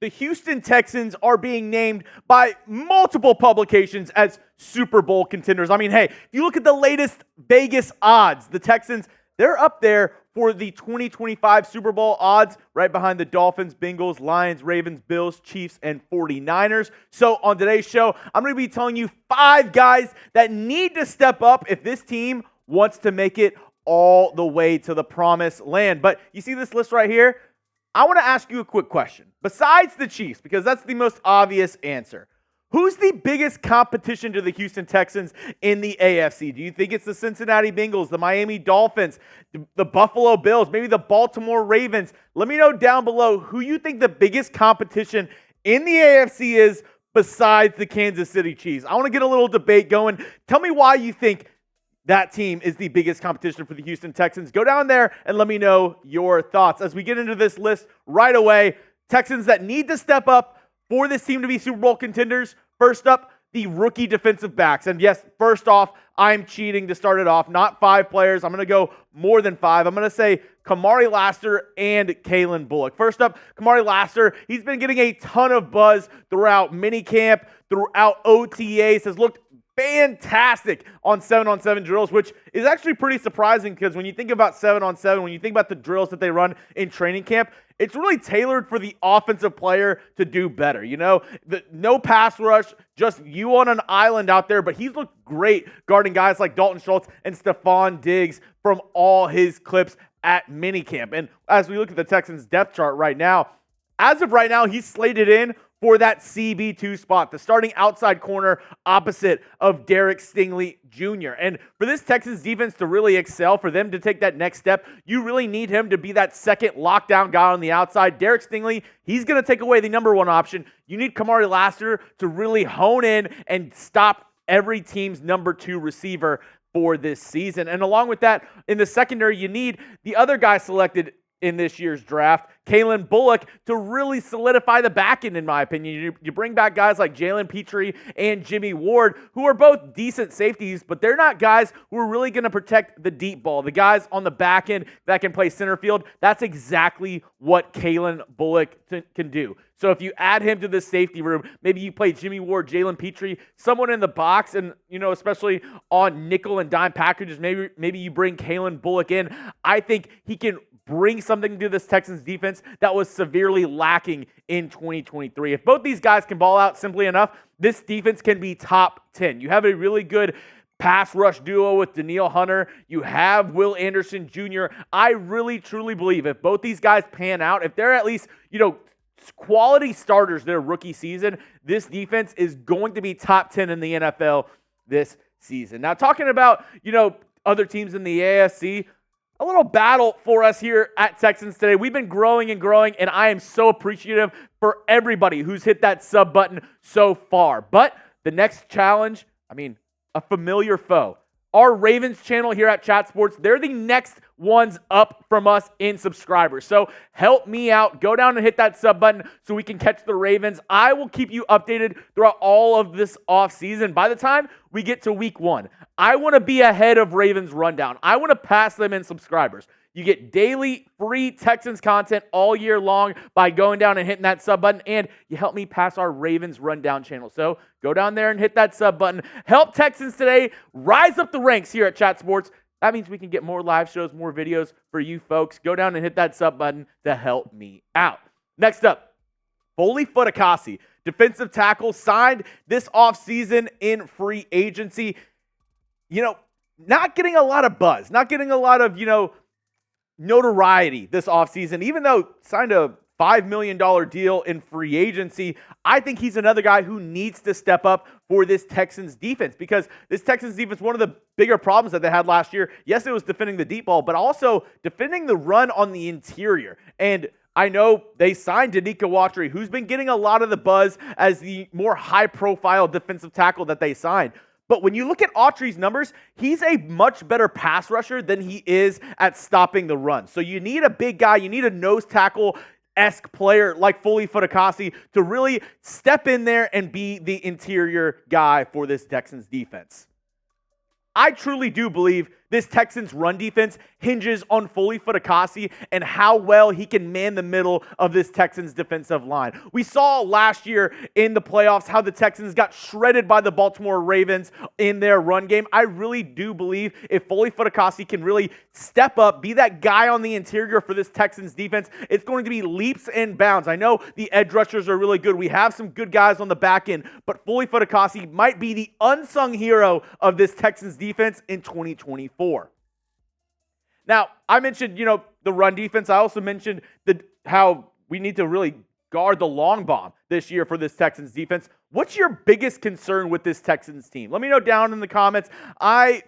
the Houston Texans are being named by multiple publications as Super Bowl contenders. I mean, hey, if you look at the latest Vegas odds, the Texans, they're up there for the 2025 Super Bowl odds, right behind the Dolphins, Bengals, Lions, Ravens, Bills, Chiefs, and 49ers. So on today's show, I'm going to be telling you 5 guys that need to step up if this team wants to make it all the way to the promised land. But you see this list right here? I want to ask you a quick question. Besides the Chiefs, because that's the most obvious answer, who's the biggest competition to the Houston Texans in the AFC? Do you think it's the Cincinnati Bengals, the Miami Dolphins, the Buffalo Bills, maybe the Baltimore Ravens? Let me know down below who you think the biggest competition in the AFC is besides the Kansas City Chiefs. I want to get a little debate going. Tell me why you think that team is the biggest competition for the Houston Texans. Go down there and let me know your thoughts. As we get into this list right away, Texans that need to step up for this team to be Super Bowl contenders. First up, the rookie defensive backs. And yes, first off, I'm cheating to start it off. Not 5 players. I'm going to go more than 5. I'm going to say Kamari, Lassiter, and Calen, Bullock. First up, Kamari, Lassiter. He's been getting a ton of buzz throughout minicamp, throughout OTAs. Has looked fantastic on 7-on-7 drills, which is actually pretty surprising because when you think about 7-on-7, when you think about the drills that they run in training camp, it's really tailored for the offensive player to do better. You know, no pass rush, just you on an island out there, but he's looked great guarding guys like Dalton Schultz and Stephon Diggs from all his clips at minicamp. And as we look at the Texans depth chart right now, as of right now, he's slated in for that CB2 spot, the starting outside corner opposite of Derek Stingley Jr. And for this Texans defense to really excel, for them to take that next step, you really need him to be that second lockdown guy on the outside. Derek Stingley, he's going to take away the number 1 option. You need Kamari Lassiter to really hone in and stop every team's number 2 receiver for this season. And along with that, in the secondary, you need the other guy selected in this year's draft, Calen, Bullock, to really solidify the back end, in my opinion. You bring back guys like Jalen Petrie and Jimmy Ward, who are both decent safeties, but they're not guys who are really going to protect the deep ball. The guys on the back end that can play center field, that's exactly what Calen Bullock can do. So if you add him to the safety room, maybe you play Jimmy Ward, Jalen Petrie, someone in the box, and especially on nickel and dime packages, maybe you bring Calen Bullock in. I think he can bring something to this Texans defense that was severely lacking in 2023. If both these guys can ball out simply enough, this defense can be top 10. You have a really good pass rush duo with Danielle Hunter. You have Will Anderson Jr. I really, truly believe if both these guys pan out, if they're at least, quality starters their rookie season, this defense is going to be top 10 in the NFL this season. Now, talking about, other teams in the AFC, a little battle for us here at Texans Today. We've been growing and growing, and I am so appreciative for everybody who's hit that sub button so far. But the next challenge, a familiar foe. Our Ravens channel here at Chat Sports, they're the next ones up from us in subscribers. So help me out. Go down and hit that sub button so we can catch the Ravens. I will keep you updated throughout all of this offseason. By the time we get to week 1, I want to be ahead of Ravens Rundown. I want to pass them in subscribers. You get daily free Texans content all year long by going down and hitting that sub button, and you help me pass our Ravens Rundown channel. So go down there and hit that sub button. Help Texans Today rise up the ranks here at Chat Sports. That means we can get more live shows, more videos for you folks. Go down and hit that sub button to help me out. Next up, Foley Fatukasi, defensive tackle, signed this offseason in free agency. Not getting a lot of buzz, not getting a lot of, notoriety this offseason, even though signed a $5 million deal in free agency. I think he's another guy who needs to step up for this Texans defense, because this Texans defense, one of the bigger problems that they had last year, yes, it was defending the deep ball, but also defending the run on the interior. And I know they signed DeMeco Ryans, who's been getting a lot of the buzz as the more high-profile defensive tackle that they signed. But when you look at Autry's numbers, he's a much better pass rusher than he is at stopping the run. So you need a big guy, you need a nose tackle-esque player like Foley Fatukasi to really step in there and be the interior guy for this Texans defense. I truly do believe this Texans run defense hinges on Foley Fatukasi and how well he can man the middle of this Texans defensive line. We saw last year in the playoffs how the Texans got shredded by the Baltimore Ravens in their run game. I really do believe if Foley Fatukasi can really step up, be that guy on the interior for this Texans defense, it's going to be leaps and bounds. I know the edge rushers are really good. We have some good guys on the back end, but Foley Fatukasi might be the unsung hero of this Texans defense in 2024. Now, I mentioned, the run defense. I also mentioned how we need to really guard the long bomb this year for this Texans defense. What's your biggest concern with this Texans team? Let me know down in the comments. I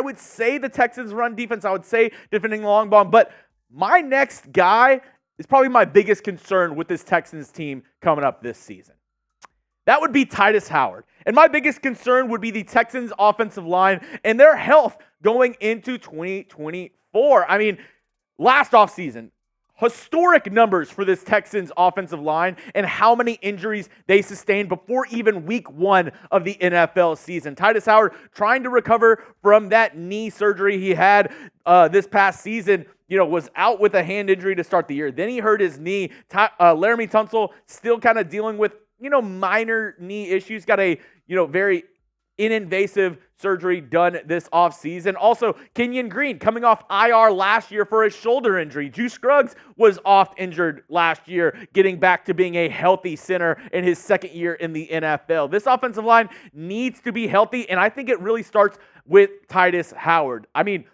would say the Texans run defense. I would say defending the long bomb, but my next guy is probably my biggest concern with this Texans team coming up this season. That would be Tytus Howard. And my biggest concern would be the Texans offensive line and their health going into 2024. I mean, last offseason, historic numbers for this Texans offensive line and how many injuries they sustained before even week 1 of the NFL season. Tytus Howard trying to recover from that knee surgery he had this past season, was out with a hand injury to start the year. Then he hurt his knee. Jeremy Chuggs still kind of dealing with, minor knee issues. Got a, very invasive surgery done this offseason. Also, Kenyon Green coming off IR last year for a shoulder injury. Juice Scruggs was oft injured last year, getting back to being a healthy center in his second year in the NFL. This offensive line needs to be healthy, and I think it really starts with Tytus Howard. I mean,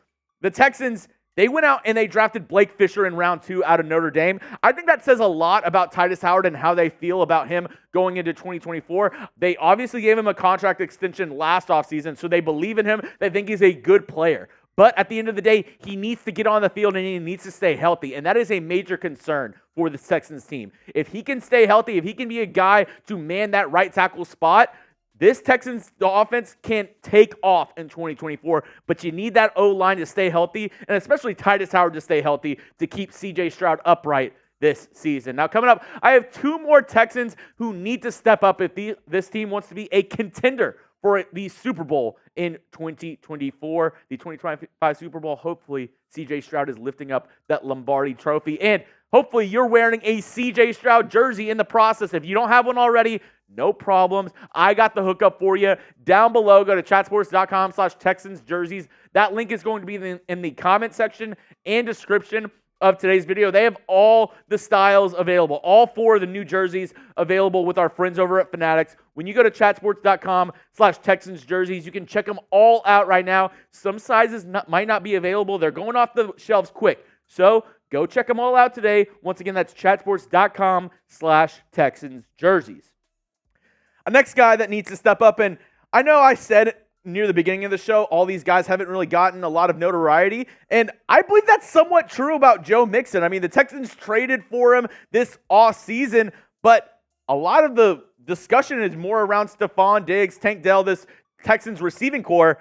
the Texans, they went out and they drafted Blake Fisher in round 2 out of Notre Dame. I think that says a lot about Tytus Howard and how they feel about him going into 2024. They obviously gave him a contract extension last offseason, so they believe in him. They think he's a good player. But at the end of the day, he needs to get on the field and he needs to stay healthy. And that is a major concern for the Texans team. If he can stay healthy, if he can be a guy to man that right tackle spot, this Texans offense can take off in 2024, but you need that O-line to stay healthy, and especially Tytus Howard to stay healthy to keep C.J. Stroud upright this season. Now, coming up, I have 2 more Texans who need to step up if this team wants to be a contender for the Super Bowl in 2024, the 2025 Super Bowl. Hopefully, C.J. Stroud is lifting up that Lombardi trophy, and hopefully you're wearing a C.J. Stroud jersey in the process. If you don't have one already, no problems. I got the hookup for you. Down below, go to chatsports.com/Texans jerseys. That link is going to be in the comment section and description of today's video. They have all the styles available. All 4 of the new jerseys available with our friends over at Fanatics. When you go to chatsports.com/Texans jerseys, you can check them all out right now. Some sizes might not be available. They're going off the shelves quick. So go check them all out today. Once again, that's chatsports.com/Texans jerseys. A next guy that needs to step up, and I know I said near the beginning of the show, all these guys haven't really gotten a lot of notoriety, and I believe that's somewhat true about Joe Mixon. I mean, the Texans traded for him this offseason, but a lot of the discussion is more around Stephon Diggs, Tank Dell, this Texans receiving core.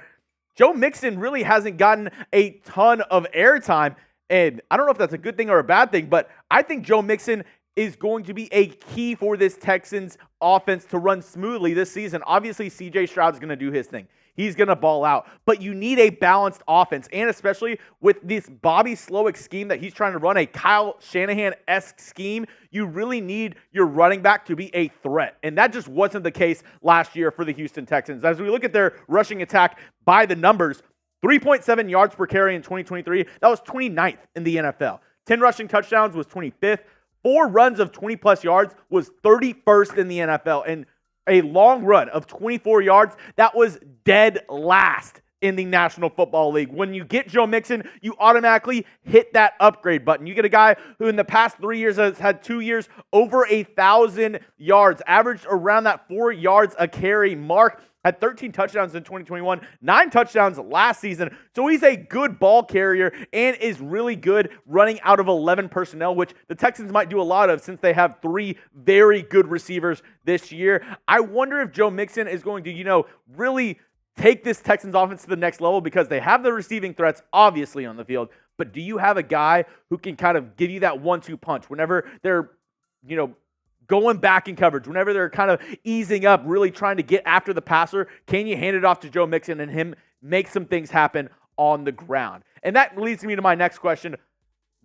Joe Mixon really hasn't gotten a ton of airtime, and I don't know if that's a good thing or a bad thing, but I think Joe Mixon is going to be a key for this Texans offense to run smoothly this season. Obviously, C.J. Stroud's going to do his thing. He's going to ball out. But you need a balanced offense, and especially with this Bobby Slowick scheme that he's trying to run, a Kyle Shanahan-esque scheme, you really need your running back to be a threat. And that just wasn't the case last year for the Houston Texans. As we look at their rushing attack by the numbers, 3.7 yards per carry in 2023, that was 29th in the NFL. 10 rushing touchdowns was 25th. 4 runs of 20-plus yards was 31st in the NFL. And a long run of 24 yards, that was dead last in the National Football League. When you get Joe Mixon, you automatically hit that upgrade button. You get a guy who in the past 3 years has had 2 years over 1,000 yards, averaged around that 4 yards a carry mark. Had 13 touchdowns in 2021, 9 touchdowns last season. So he's a good ball carrier and is really good running out of 11 personnel, which the Texans might do a lot of since they have 3 very good receivers this year. I wonder if Joe Mixon is going to, really take this Texans offense to the next level because they have the receiving threats obviously on the field. But do you have a guy who can kind of give you that 1-2 punch whenever they're, going back in coverage, whenever they're kind of easing up, really trying to get after the passer? Can you hand it off to Joe Mixon and him make some things happen on the ground. And that leads me to my next question.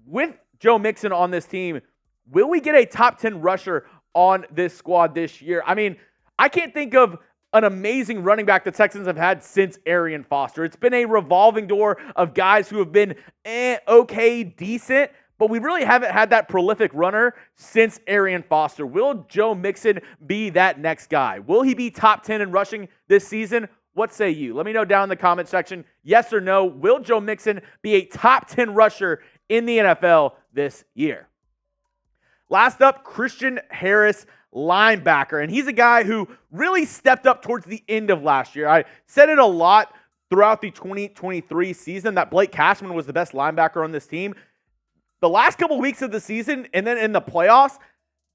With Joe Mixon on this team, will we get a top 10 rusher on this squad this year? I mean, I can't think of an amazing running back the Texans have had since Arian Foster. It's been a revolving door of guys who have been okay, decent, but we really haven't had that prolific runner since Arian Foster. Will Joe Mixon be that next guy? Will he be top 10 in rushing this season? What say you? Let me know down in the comment section. Yes or no, will Joe Mixon be a top 10 rusher in the NFL this year? Last up, Christian Harris, linebacker. And he's a guy who really stepped up towards the end of last year. I said it a lot throughout the 2023 season that Blake Cashman was the best linebacker on this team. The last couple weeks of the season and then in the playoffs,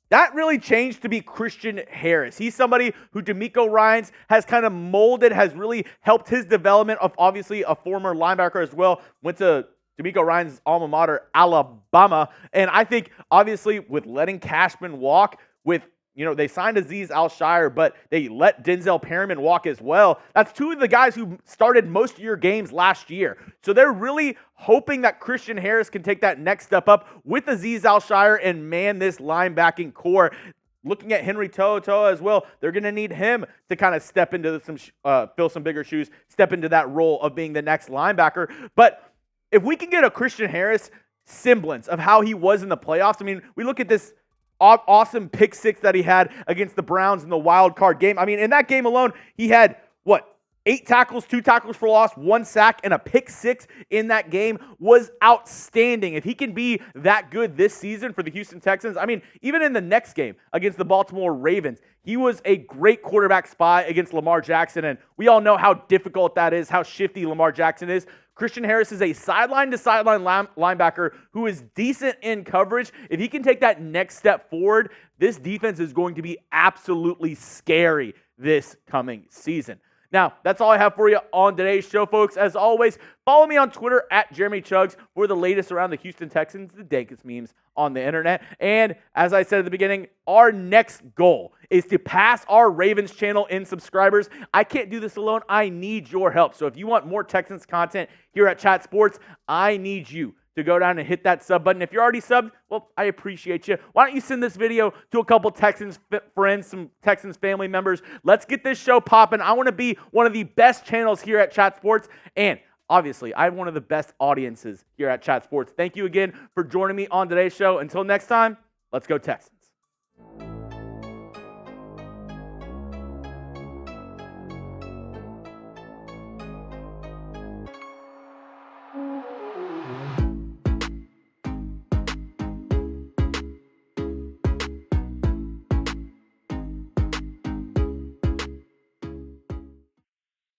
that really changed to be Christian Harris. He's somebody who DeMeco Ryans has kind of molded, has really helped his development of obviously a former linebacker as well. Went to DeMeco Ryans' alma mater, Alabama. And I think obviously with letting Cashman walk, they signed Azeez Al-Shire, but they let Denzel Perryman walk as well. That's two of the guys who started most of your games last year. So they're really hoping that Christian Harris can take that next step up with Azeez Al-Shire and man this linebacking core. Looking at Henry To'oTo'o as well, they're going to need him to kind of step into fill some bigger shoes, step into that role of being the next linebacker. But if we can get a Christian Harris semblance of how he was in the playoffs, I mean, we look at this awesome pick six that he had against the Browns in the wild card game. I mean, in that game alone, he had 8 tackles, 2 tackles for loss, 1 sack, and a pick six in that game was outstanding. If he can be that good this season for the Houston Texans, I mean, even in the next game against the Baltimore Ravens, he was a great quarterback spy against Lamar Jackson, and we all know how difficult that is, how shifty Lamar Jackson is. Christian Harris is a sideline-to-sideline linebacker who is decent in coverage. If he can take that next step forward, this defense is going to be absolutely scary this coming season. Now, that's all I have for you on today's show, folks. As always, follow me on Twitter at Jeremy Chuggs for the latest around the Houston Texans, the dankest memes on the internet. And as I said at the beginning, our next goal is to pass our Ravens channel in subscribers. I can't do this alone. I need your help. So if you want more Texans content here at Chat Sports, I need you to go down and hit that sub button. If you're already subbed, well, I appreciate you. Why don't you send this video to a couple Texans friends, some Texans family members. Let's get this show popping. I want to be one of the best channels here at Chat Sports, and obviously, I have one of the best audiences here at Chat Sports. Thank you again for joining me on today's show. Until next time, let's go Texans.